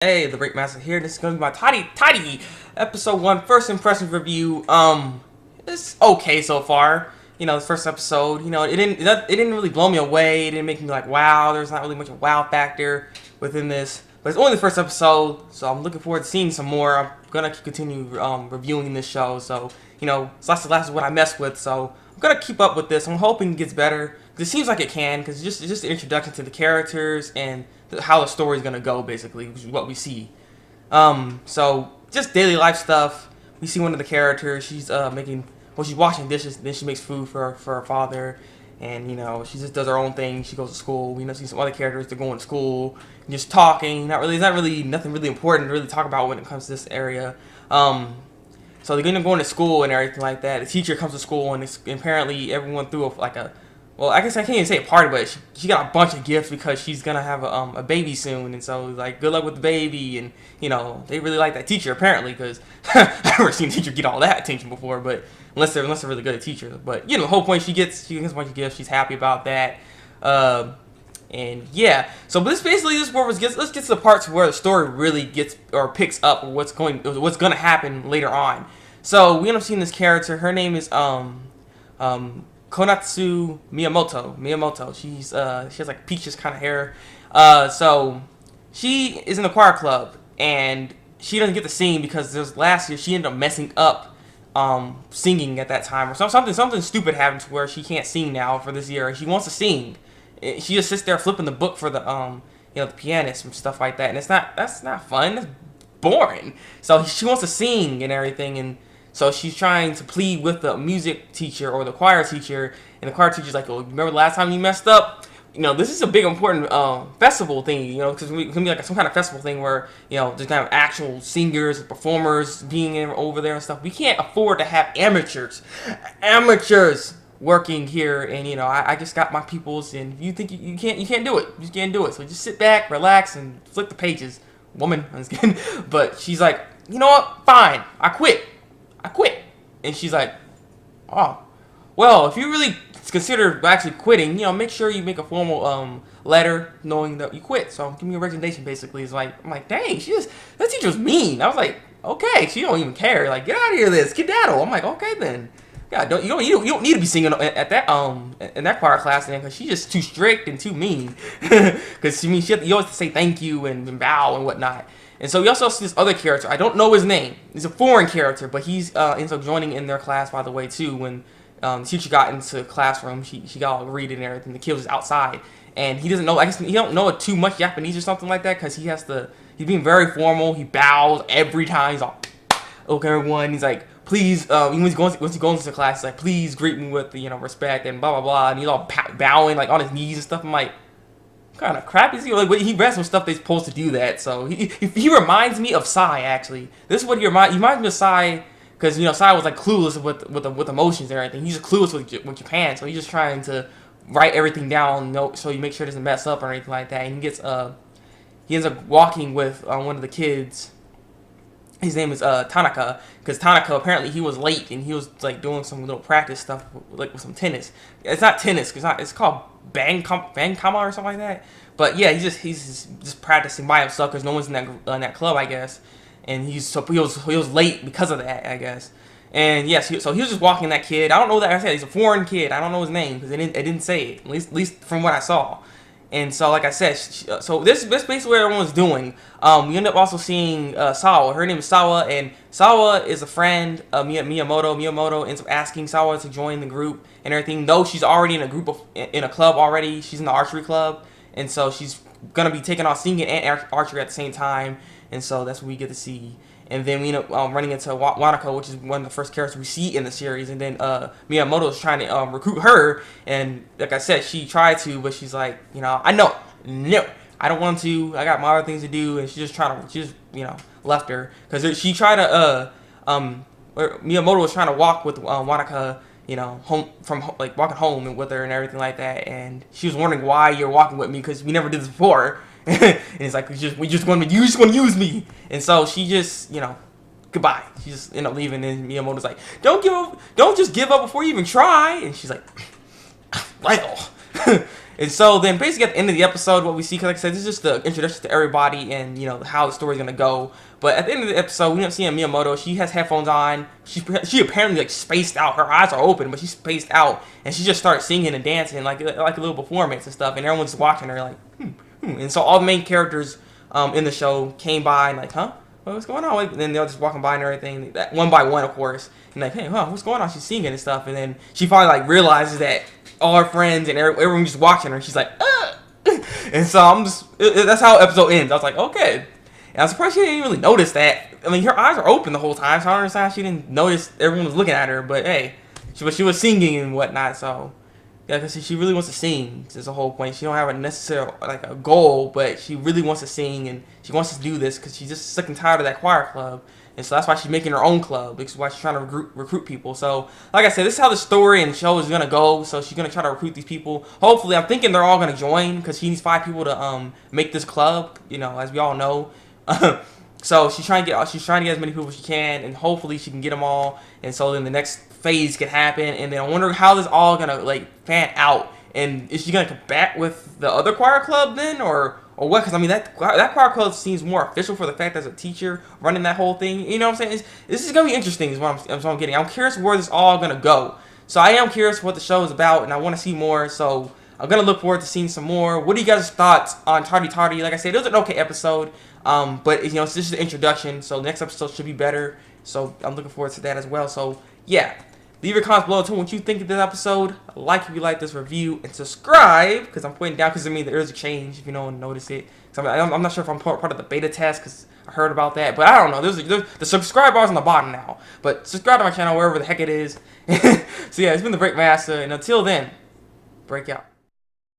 Hey, Thabreakmasta here. This is gonna be my Tari Tari episode 1 first impressions review. It's okay so far. The first episode. It didn't really blow me away. It didn't make me like wow. There's not really much of a wow factor within this, but it's only the first episode, so I'm looking forward to seeing some more. I'm gonna continue reviewing this show. So so that's the last of what I messed with. So I'm gonna keep up with this. I'm hoping it gets better. It seems like it can, because it's just an introduction to the characters and how the story's gonna go, basically, which is what we see. So just daily life stuff. We see one of the characters. She's she's washing dishes. Then she makes food for her father, and she just does her own thing. She goes to school. We see some other characters. They're going to school, and just talking. It's not really nothing really important to really talk about when it comes to this area. So they're gonna go into school and everything like that. The teacher comes to school, and apparently everyone threw a well, I guess I can't even say a party, but she got a bunch of gifts because she's gonna have a baby soon, and so like good luck with the baby, and they really like that teacher apparently, because I've never seen a teacher get all that attention before, but unless they're really good at teachers. But the whole point, she gets a bunch of gifts. She's happy about that, and yeah. So this is where let's get to the parts where the story really gets or picks up, or what's gonna happen later on. So we end up seeing this character. Her name is Konatsu Miyamoto. She has like peaches kind of hair. So she is in the choir club, and she doesn't get to sing because last year she ended up messing up singing at that time, or something stupid happened to where she can't sing now for this year. She wants to sing. She just sits there flipping the book for the the pianist and stuff like that, and that's not fun. It's boring. So she wants to sing and everything, and so she's trying to plead with the music teacher or the choir teacher, and the choir teacher's like, "Oh, remember the last time you messed up? This is a big important festival thing, because it's gonna be like some kind of festival thing where there's kind of actual singers and performers being over there and stuff. We can't afford to have amateurs working here, and I just got my peoples, and if you think you can't do it. You just can't do it. So just sit back, relax, and flip the pages, woman." I'm just kidding. But she's like, "You know what? Fine, I quit. And she's like, "Oh, well, if you really consider actually quitting, make sure you make a formal letter knowing that you quit. So give me a resignation." Basically, I'm like, dang, that teacher was mean. I was like, okay, she don't even care. Like, get out of here, this skedaddle. I'm like, okay then. Yeah, you don't need to be singing at that in that choir class then, because she's just too strict and too mean. Because you always have to say thank you and bow and whatnot. And so we also see this other character. I don't know his name. He's a foreign character, but he's ends up joining in their class, by the way, too. When the teacher got into the classroom, she got all reading and everything. The kid was outside, and he doesn't know. I guess he don't know too much Japanese or something like that, because he's being very formal. He bows every time. He's all, "Okay, everyone." He's like, "Please," once he goes into class, he's like, "Please greet me with respect," and blah blah blah. And he's all bowing like on his knees and stuff. I'm like, kind of crap is he? Like, he read some stuff they're supposed to do that. So he reminds me of Sai, actually. This is what he reminds me of Sai, because Sai was like clueless with emotions and everything. He's just clueless with Japan, so he's just trying to write everything down, so you make sure it doesn't mess up or anything like that. And he ends up walking with one of the kids. His name is Tanaka, because Tanaka, apparently he was late, and he was like doing some little practice stuff like with some tennis. It's not tennis, it's called Bangkama or something like that. But yeah, he's just practicing by himself because no one's in that club, I guess. And he was late because of that, I guess. And yes, so he was just walking that kid. I don't know that. I said he's a foreign kid. I don't know his name because it didn't say it. At least from what I saw. And so, like I said, so this is basically what everyone's doing. We end up also seeing Sawa. Her name is Sawa, and Sawa is a friend of Miyamoto. Miyamoto ends up asking Sawa to join the group and everything. Though she's already in a club already. She's in the archery club, and so she's gonna be taking on singing and archery at the same time. And so that's what we get to see. And then we end up running into Wanako, which is one of the first characters we see in the series. And then Miyamoto is trying to recruit her. And like I said, she tried to, but she's like, no, I don't want to. I got my other things to do. And she just left her. Because she tried to, Miyamoto was trying to walk with Wanaka, walking home with her and everything like that. And she was wondering why you're walking with me, because we never did this before. And it's like, you just want to use me. And so she just goodbye. She just ended up leaving, and Miyamoto's like, don't just give up before you even try. And she's like, well. And so then basically at the end of the episode, what we see, because like I said, this is just the introduction to everybody and, you know, how the story's going to go. But at the end of the episode, we don't see Miyamoto. She has headphones on. She apparently like spaced out. Her eyes are open, but she's spaced out. And she just started singing and dancing like a little performance and stuff. And everyone's watching her like, And so all the main characters in the show came by and like, huh? What's going on? And then they're just walking by and everything, one by one, of course. And like, hey, what's going on? She's singing and stuff. And then she finally like realizes that all her friends and everyone just watching her. She's like, and so that's how the episode ends. I was like, okay. And I'm surprised she didn't really notice that. I mean, her eyes are open the whole time, so I don't understand how she didn't notice everyone was looking at her. But hey, she was singing and whatnot, so yeah, because she really wants to sing. That's the whole point. She don't have a necessary like a goal, but she really wants to sing and she wants to do this because she's just sick and tired of that choir club. And so that's why she's making her own club. Because why she's trying to recruit people. So, like I said, this is how the story and show is going to go. So she's going to try to recruit these people. Hopefully, I'm thinking they're all going to join. Because she needs 5 people to make this club. You know, as we all know. So she's trying to get as many people as she can. And hopefully she can get them all. And so then the next phase can happen. And then I wonder how this all going to like fan out. And is she going to come back with the other choir club then? Or what? Because I mean that choir club seems more official for the fact that there's a teacher running that whole thing. You know what I'm saying? This is gonna be interesting. Is what I'm getting. I'm curious where this all gonna go. So I am curious what the show is about, and I want to see more. So I'm gonna look forward to seeing some more. What are you guys' thoughts on Tari Tari? Like I said, it was an okay episode, but you know it's just an introduction. So the next episode should be better. So I'm looking forward to that as well. So yeah. Leave your comments below. Tell me what you think of this episode. Like if you like this review. And subscribe. Because I'm putting down. Because I mean there is a change. If you don't notice it. So I'm not sure if I'm part of the beta test. Because I heard about that. But I don't know. There's the subscribe bar's on the bottom now. But subscribe to my channel. Wherever the heck it is. So yeah. It's been the Thabreakmasta. And until then. Break out.